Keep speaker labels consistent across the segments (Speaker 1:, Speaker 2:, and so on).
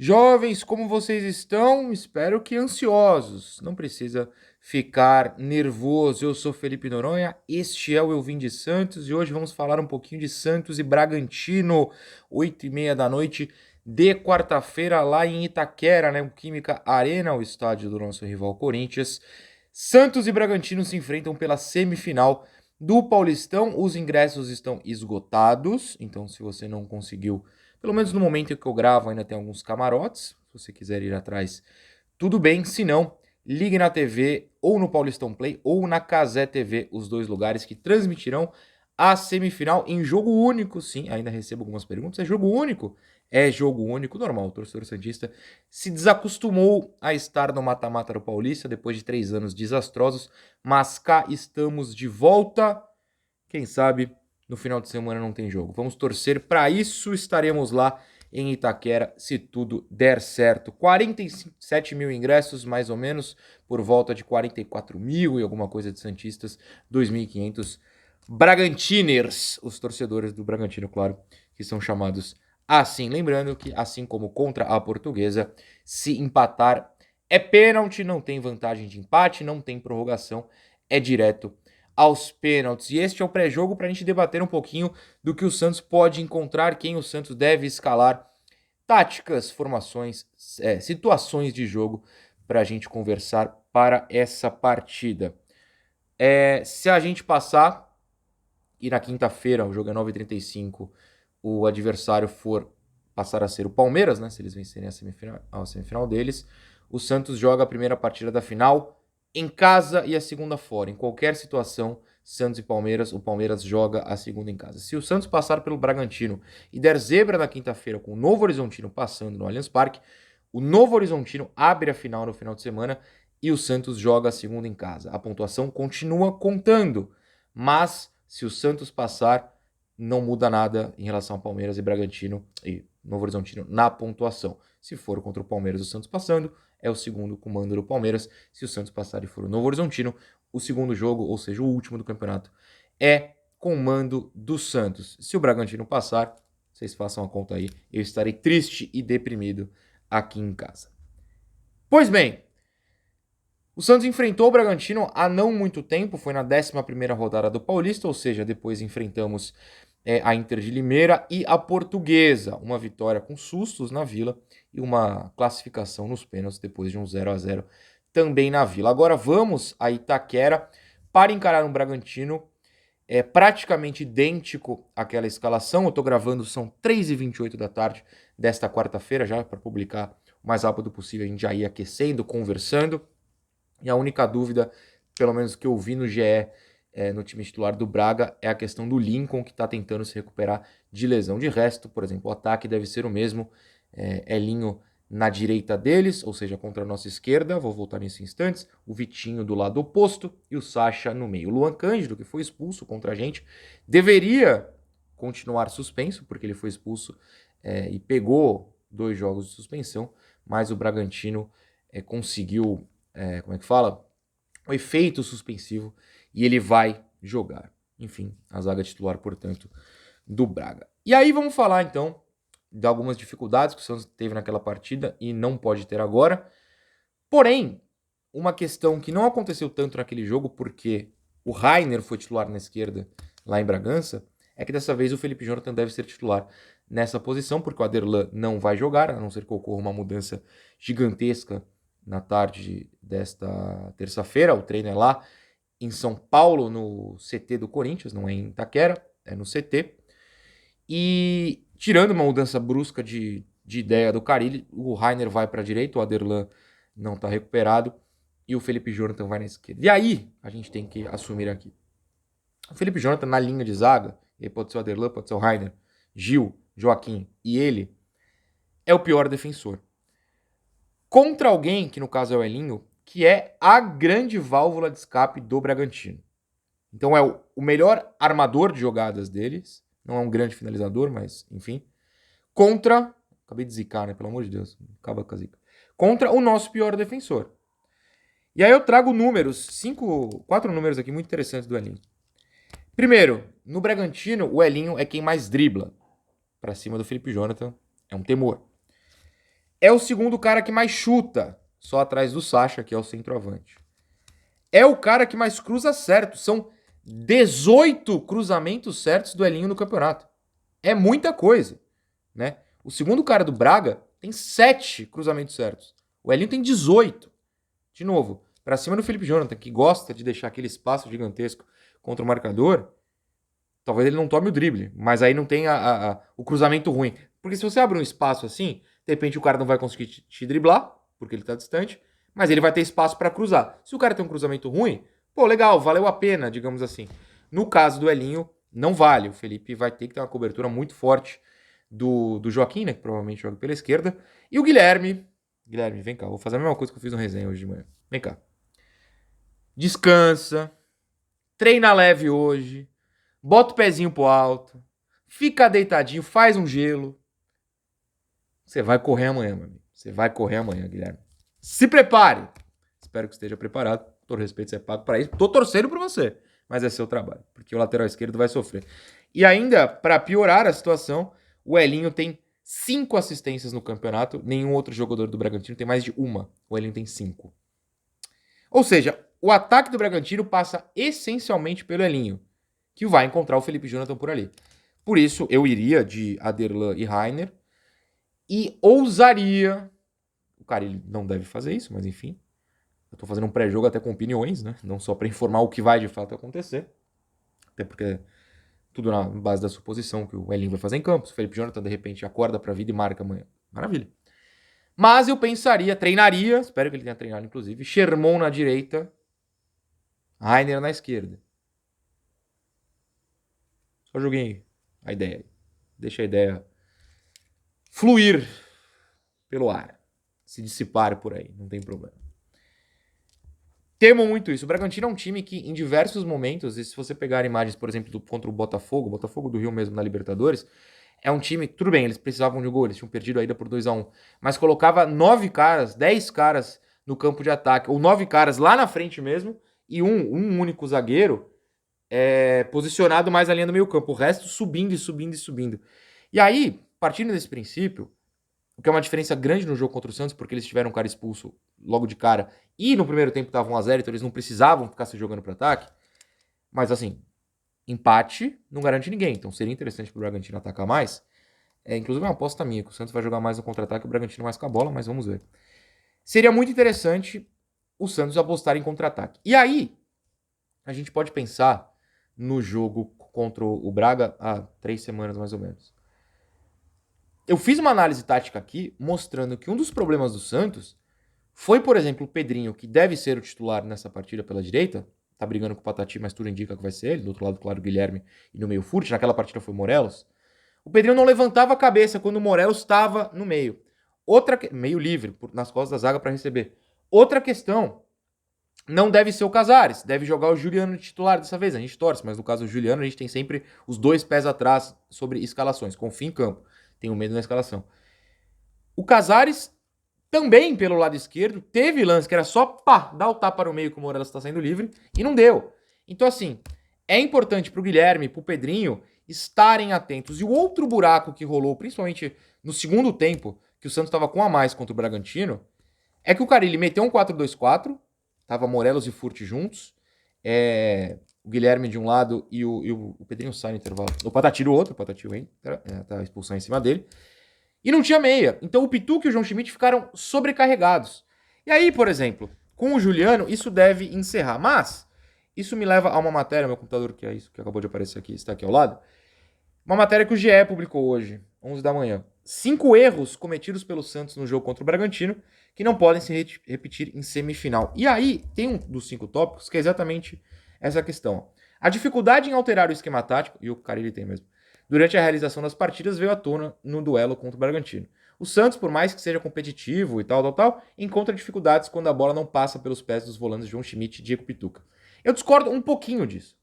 Speaker 1: Jovens, como vocês estão? Espero que ansiosos. Não precisa ficar nervoso. Eu sou Felipe Noronha, este é o Eu Vim de Santos e hoje vamos falar um pouquinho de Santos e Bragantino, 8h30 da noite de quarta-feira lá em Itaquera, né? O Química Arena, o estádio do nosso rival Corinthians. Santos e Bragantino se enfrentam pela semifinal do Paulistão. Os ingressos estão esgotados, então se você não conseguiu, pelo menos no momento em que eu gravo, ainda tem alguns camarotes. Se você quiser ir atrás, tudo bem. Se não, ligue na TV, ou no Paulistão Play, ou na Cazé TV, os dois lugares que transmitirão a semifinal em jogo único. Sim, ainda recebo algumas perguntas. É jogo único? É jogo único, normal. O torcedor santista se desacostumou a estar no mata-mata do Paulista depois de 3 anos desastrosos, mas cá estamos de volta. Quem sabe no final de semana não tem jogo. Vamos torcer para isso. Estaremos lá em Itaquera se tudo der certo. 47 mil ingressos, mais ou menos, por volta de 44 mil e alguma coisa de Santistas, 2.500 Bragantiners, os torcedores do Bragantino, claro, que são chamados assim. Lembrando que, assim como contra a Portuguesa, se empatar é pênalti, não tem vantagem de empate, não tem prorrogação, é direto aos pênaltis. E este é o pré-jogo para a gente debater um pouquinho do que o Santos pode encontrar, quem o Santos deve escalar, táticas, formações, situações de jogo para a gente conversar para essa partida. Se a gente passar, e na quinta-feira, o jogo é 9h35, o adversário for passar a ser o Palmeiras, né? Se eles vencerem a semifinal deles, o Santos joga a primeira partida da final em casa e a segunda fora. Em qualquer situação, Santos e Palmeiras, o Palmeiras joga a segunda em casa. Se o Santos passar pelo Bragantino e der zebra na quinta-feira com o Novo Horizontino passando no Allianz Parque, o Novo Horizontino abre a final no final de semana e o Santos joga a segunda em casa. A pontuação continua contando, mas se o Santos passar, não muda nada em relação ao Palmeiras e Bragantino e Novo Horizontino na pontuação. Se for contra o Palmeiras, o Santos passando, é o segundo comando do Palmeiras. Se o Santos passar e for o Novo Horizontino, o segundo jogo, ou seja, o último do campeonato, é com mando do Santos. Se o Bragantino passar, vocês façam a conta aí, eu estarei triste e deprimido aqui em casa. Pois bem, o Santos enfrentou o Bragantino há não muito tempo, foi na 11ª rodada do Paulista, ou seja, depois enfrentamos a Inter de Limeira e a Portuguesa. Uma vitória com sustos na Vila e uma classificação nos pênaltis depois de um 0-0 também na Vila. Agora vamos a Itaquera para encarar um Bragantino praticamente idêntico àquela escalação. Eu estou gravando, são 3h28 da tarde desta quarta-feira, já para publicar o mais rápido possível. A gente já ia aquecendo, conversando. E a única dúvida, pelo menos que eu vi no GE, no time titular do Braga, é a questão do Lincoln, que está tentando se recuperar de lesão. De resto, por exemplo, o ataque deve ser o mesmo. Elinho na direita deles, ou seja, contra a nossa esquerda, vou voltar nisso em instantes, o Vitinho do lado oposto e o Sacha no meio. O Luan Cândido, que foi expulso contra a gente, deveria continuar suspenso, porque ele foi expulso e pegou 2 jogos de suspensão, mas o Bragantino conseguiu como é que fala? O efeito suspensivo e ele vai jogar. Enfim, a zaga titular, portanto, do Braga. E aí vamos falar, então, de algumas dificuldades que o Santos teve naquela partida e não pode ter agora. Porém, uma questão que não aconteceu tanto naquele jogo, porque o Rainer foi titular na esquerda lá em Bragança, é que dessa vez o Felipe Jonathan deve ser titular nessa posição, porque o Aderlan não vai jogar, a não ser que ocorra uma mudança gigantesca na tarde desta terça-feira. O treino é lá em São Paulo, no CT do Corinthians, não é em Itaquera, é no CT. E tirando uma mudança brusca de ideia do Carille, o Rainer vai para a direita, o Aderlan não está recuperado e o Felipe Jonathan vai na esquerda. E aí a gente tem que assumir aqui. O Felipe Jonathan na linha de zaga, ele pode ser o Aderlan, pode ser o Rainer, Gil, Joaquim e ele, é o pior defensor. Contra alguém, que no caso é o Elinho, que é a grande válvula de escape do Bragantino. Então é o melhor armador de jogadas deles, não é um grande finalizador, mas enfim. Contra, acabei de zicar, né, pelo amor de Deus, acaba com a zica. Contra o nosso pior defensor. E aí eu trago números, 4 números aqui muito interessantes do Elinho. Primeiro, no Bragantino, o Elinho é quem mais dribla. Pra cima do Felipe Jonathan, é um temor. É o segundo cara que mais chuta, só atrás do Sacha, que é o centroavante. É o cara que mais cruza certo. São 18 cruzamentos certos do Elinho no campeonato. É muita coisa, né? O segundo cara do Braga tem 7 cruzamentos certos. O Elinho tem 18. De novo, pra cima do Felipe Jonathan, que gosta de deixar aquele espaço gigantesco contra o marcador. Talvez ele não tome o drible, mas aí não tem o cruzamento ruim. Porque se você abre um espaço assim, de repente o cara não vai conseguir te driblar, porque ele tá distante, mas ele vai ter espaço para cruzar. Se o cara tem um cruzamento ruim, pô, legal, valeu a pena, digamos assim. No caso do Elinho, não vale. O Felipe vai ter que ter uma cobertura muito forte do Joaquim, né, que provavelmente joga pela esquerda. E o Guilherme. Guilherme, vem cá, vou fazer a mesma coisa que eu fiz no resenha hoje de manhã. Vem cá. Descansa. Treina leve hoje. Bota o pezinho pro alto. Fica deitadinho, faz um gelo. Você vai correr amanhã, meu amigo. Você vai correr amanhã, Guilherme. Se prepare. Espero que esteja preparado. Com todo respeito, você é pago para isso. Tô torcendo por você, mas é seu trabalho, porque o lateral esquerdo vai sofrer. E ainda, para piorar a situação, o Elinho tem 5 assistências no campeonato. Nenhum outro jogador do Bragantino tem mais de uma. O Elinho tem 5. Ou seja, o ataque do Bragantino passa essencialmente pelo Elinho, que vai encontrar o Felipe Jonathan por ali. Por isso, eu iria de Aderlan e Rainer e ousaria... O cara ele não deve fazer isso, mas enfim. Eu tô fazendo um pré-jogo até com opiniões, né? Não só para informar o que vai de fato acontecer. Até porque tudo na base da suposição que o Elinho vai fazer em campo. Se o Felipe Jonathan, de repente, acorda pra vida e marca amanhã. Maravilha. Mas eu pensaria, treinaria, espero que ele tenha treinado, inclusive, Sherman na direita, Rainer na esquerda. Só joguei a ideia. Deixa a ideia fluir pelo ar. Se dissipar por aí, não tem problema. Temo muito isso. O Bragantino é um time que, em diversos momentos, e se você pegar imagens, por exemplo, contra o Botafogo do Rio mesmo na Libertadores, é um time, tudo bem, eles precisavam de um gol, eles tinham perdido a ida por 2-1, mas colocava 9 caras, 10 caras no campo de ataque, ou 9 caras lá na frente mesmo, e um único zagueiro posicionado mais ali no meio campo, o resto subindo e subindo e subindo. E aí, partindo desse princípio, o que é uma diferença grande no jogo contra o Santos, porque eles tiveram um cara expulso logo de cara, e no primeiro tempo estavam 1-0, então eles não precisavam ficar se jogando para ataque. Mas assim, empate não garante ninguém, então seria interessante pro Bragantino atacar mais. Inclusive é uma aposta minha, que o Santos vai jogar mais no contra-ataque, o Bragantino mais com a bola, mas vamos ver. Seria muito interessante o Santos apostar em contra-ataque. E aí, a gente pode pensar no jogo contra o Braga há 3 semanas mais ou menos. Eu fiz uma análise tática aqui mostrando que um dos problemas do Santos foi, por exemplo, o Pedrinho, que deve ser o titular nessa partida pela direita, tá brigando com o Patati, mas tudo indica que vai ser ele, do outro lado, claro, o Guilherme e no meio Furt, naquela partida foi o Morelos. O Pedrinho não levantava a cabeça quando o Morelos estava no meio. Meio livre, nas costas da zaga para receber. Outra questão, não deve ser o Casares, deve jogar o Juliano de titular dessa vez, a gente torce, mas no caso do Juliano a gente tem sempre os 2 pés atrás sobre escalações, confia em campo. Tenho medo na escalação. O Casares, também pelo lado esquerdo, teve lance que era só dar o tapa no meio que o Morelos está saindo livre e não deu. Então, assim, é importante pro Guilherme, pro Pedrinho estarem atentos. E o outro buraco que rolou, principalmente no segundo tempo, que o Santos estava com a mais contra o Bragantino, é que o Carille meteu um 4-2-4, tava Morelos e Furt juntos, o Guilherme de um lado e o Pedrinho sai no intervalo. O Patati do outro, o Patati entra, tá a expulsão em cima dele. E não tinha meia. Então o Pituca e o João Schmidt ficaram sobrecarregados. E aí, por exemplo, com o Juliano, isso deve encerrar. Mas, isso me leva a uma matéria, meu computador, que é isso que acabou de aparecer aqui, está aqui ao lado. Uma matéria que o GE publicou hoje, 11 da manhã. 5 erros cometidos pelo Santos no jogo contra o Bragantino que não podem se repetir em semifinal. E aí, tem um dos 5 tópicos que é exatamente essa questão. A dificuldade em alterar o esquema tático, e o Carille tem mesmo, durante a realização das partidas veio à tona no duelo contra o Bragantino. O Santos, por mais que seja competitivo e tal, encontra dificuldades quando a bola não passa pelos pés dos volantes João Schmidt e Diego Pituca. Eu discordo um pouquinho disso.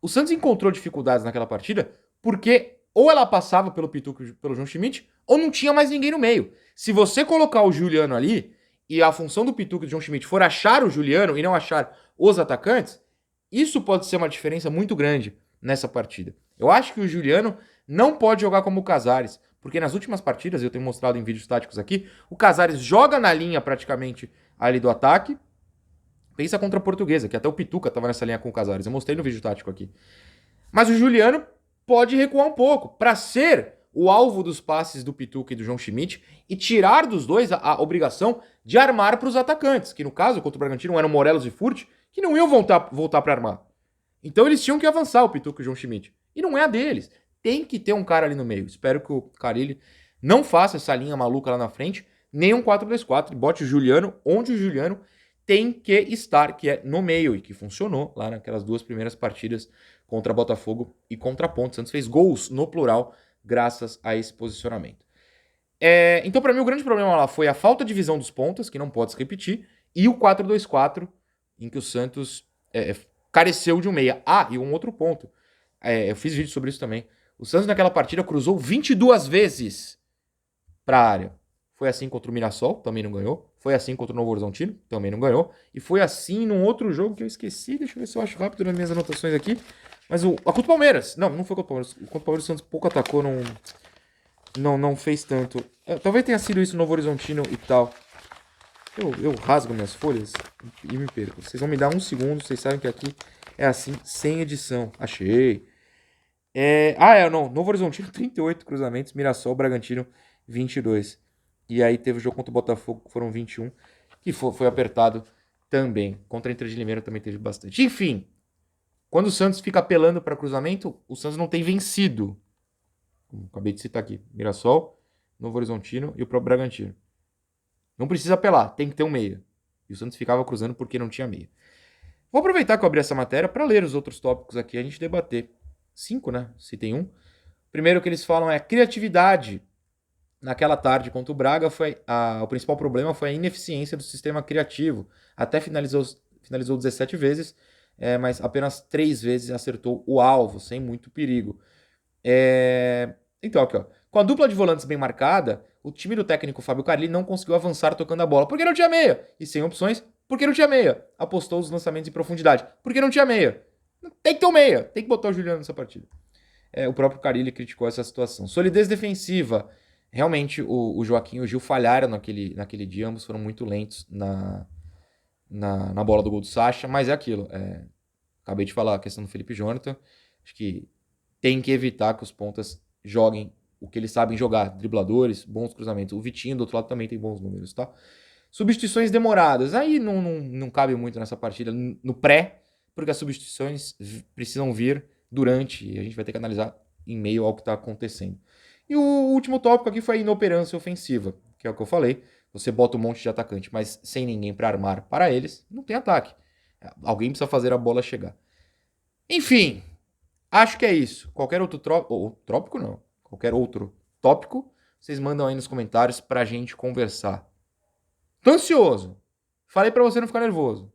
Speaker 1: O Santos encontrou dificuldades naquela partida porque ou ela passava pelo Pituca e pelo João Schmidt ou não tinha mais ninguém no meio. Se você colocar o Juliano ali e a função do Pituca e do João Schmidt for achar o Juliano e não achar os atacantes, isso pode ser uma diferença muito grande nessa partida. Eu acho que o Juliano não pode jogar como o Casares, Porque nas últimas partidas, eu tenho mostrado em vídeos táticos aqui, o Casares joga na linha praticamente ali do ataque. Pensa contra a Portuguesa, que até o Pituca tava nessa linha com o Casares. Eu mostrei no vídeo tático aqui. Mas o Juliano pode recuar um pouco para ser o alvo dos passes do Pituca e do João Schmidt e tirar dos dois a obrigação de armar para os atacantes, que no caso, contra o Bragantino, eram Morelos e Furt, que não iam voltar para armar. Então eles tinham que avançar, o Pituca e o João Schmidt. E não é a deles. Tem que ter um cara ali no meio. Espero que o Carille não faça essa linha maluca lá na frente, nem um 4-2-4, e bote o Juliano onde o Juliano tem que estar, que é no meio, e que funcionou lá naquelas duas primeiras partidas contra Botafogo e contra a Ponte. Santos fez gols no plural graças a esse posicionamento. Então, para mim, o grande problema lá foi a falta de visão dos pontas, que não pode se repetir, e o 4-2-4, em que o Santos careceu de um meia. Ah, e um outro ponto. Eu fiz vídeo sobre isso também. O Santos naquela partida cruzou 22 vezes para a área. Foi assim contra o Mirassol, também não ganhou. Foi assim contra o Novo Horizontino, também não ganhou. E foi assim num outro jogo que eu esqueci. Deixa eu ver se eu acho rápido nas minhas anotações aqui. Mas contra o Palmeiras. Não foi contra o Palmeiras. Contra o Palmeiras o Santos pouco atacou, não fez tanto. Talvez tenha sido isso no Novo Horizontino e tal. Eu rasgo minhas folhas e me perco. Vocês vão me dar um segundo, vocês sabem que aqui é assim, sem edição. Achei. Não. Novo Horizontino, 38 cruzamentos. Mirassol, Bragantino, 22. E aí teve o jogo contra o Botafogo, que foram 21. Que foi apertado também. Contra a Inter de Limeira também teve bastante. Enfim, quando o Santos fica apelando para cruzamento, o Santos não tem vencido. Como acabei de citar aqui. Mirassol, Novo Horizontino e o próprio Bragantino. Não precisa apelar, tem que ter um meia. E o Santos ficava cruzando porque não tinha meia. Vou aproveitar que eu abri essa matéria para ler os outros tópicos aqui e a gente debater. 5, né? Se tem um. Primeiro que eles falam é criatividade. Naquela tarde contra o Braga, o principal problema foi a ineficiência do sistema criativo. Até finalizou 17 vezes, mas apenas 3 vezes acertou o alvo, sem muito perigo. Então, aqui, ó. Com a dupla de volantes bem marcada, o time do técnico Fábio Carli não conseguiu avançar tocando a bola, porque não tinha meia. E sem opções, porque não tinha meia. Apostou os lançamentos em profundidade, porque não tinha meia. Tem que ter um meia, tem que botar o Juliano nessa partida. O próprio Carille criticou essa situação. Solidez defensiva. Realmente, o Joaquim e o Gil falharam naquele dia, ambos foram muito lentos na bola do gol do Sacha, mas é aquilo. Acabei de falar a questão do Felipe Jonathan. Acho que tem que evitar que os pontas joguem o que eles sabem jogar. Dribladores, bons cruzamentos. O Vitinho, do outro lado, também tem bons números, tá? Substituições demoradas. Aí não cabe muito nessa partida no pré, porque as substituições precisam vir durante, e a gente vai ter que analisar em meio ao que está acontecendo. E o último tópico aqui foi a inoperância ofensiva, que é o que eu falei. Você bota um monte de atacante, mas sem ninguém para armar para eles, não tem ataque. Alguém precisa fazer a bola chegar. Enfim, acho que é isso. Qualquer outro trópico, não. Qualquer outro tópico, vocês mandam aí nos comentários pra gente conversar. Tô ansioso. Falei pra você não ficar nervoso.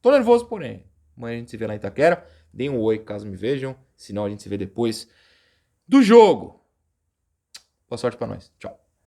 Speaker 1: Tô nervoso, porém. Amanhã a gente se vê lá em Itaquera. Deem um oi caso me vejam. Senão a gente se vê depois do jogo. Boa sorte pra nós. Tchau.